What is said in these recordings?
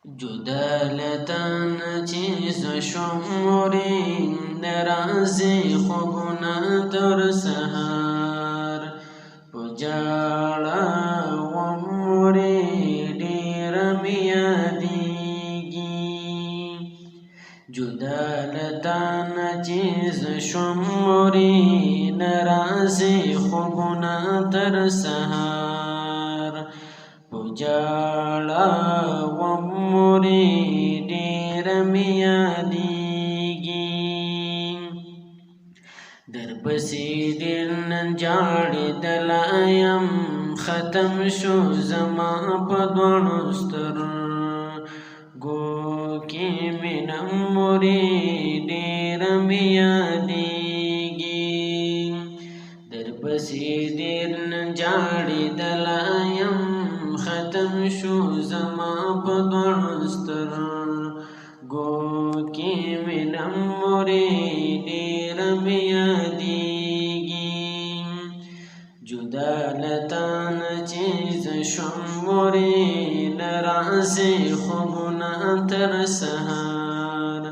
جدا لتان چیز شمری نرازی خوبنا تر سهار پجاڑا ومری دیر میادیگی جدا لتان چیز شمری نرازی خوبنا تر سهار پجاڑا ومری دیر میادیگی در پسی دیر نن جاڑی دلایم ختم شو زما پدوانو سترگو کی منم مری دیر میادیگی در پسی دیر نن جاڑی دلایم ختم شو زما پدوانو سترگو کی منم مری دیر میادیگی جدا لتان چیز شمری نرازی خوبنا تر سهار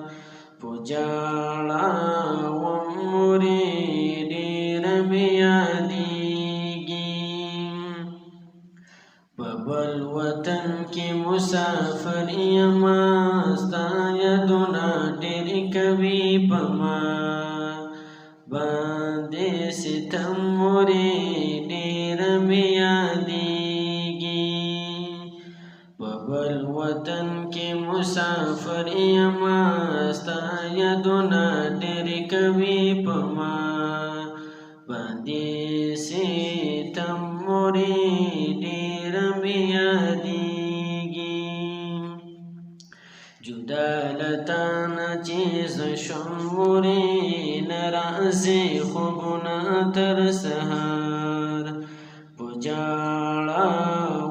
پجاڑا ومری دیر میادیگی ببل وطن کی مسافر یما ستا یدنا ډېر کوي پما باندې ستم مری ډېر میادیږي ببل وطن کی مسافر یما ستا یدنا ډېر کوي پما باندې ستم مری ډېر میادیږي جدا لتان چیز شمری نرازی خوبنا تر سهار پجاڑا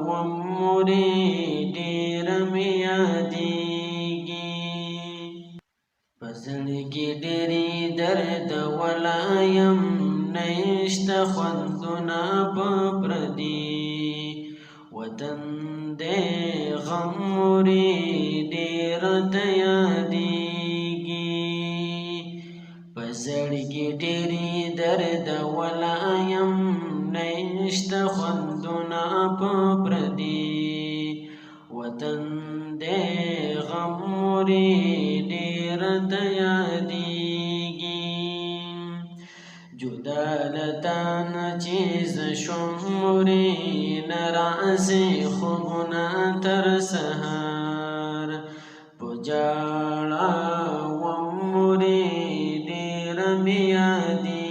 ومری دیر میادیگی پزړګي ډېری درد ولایم نشت خوندنا پردی وطن دې غم مری ډېر یادیږي پزړګي ډېری درد ولایم نشت خوندنا پردی وطن دې غم مری ډېر یادیږي جدا لتان چیز شمری نرازی خوبنا تر سهار پجاڑا ومری دیر میادی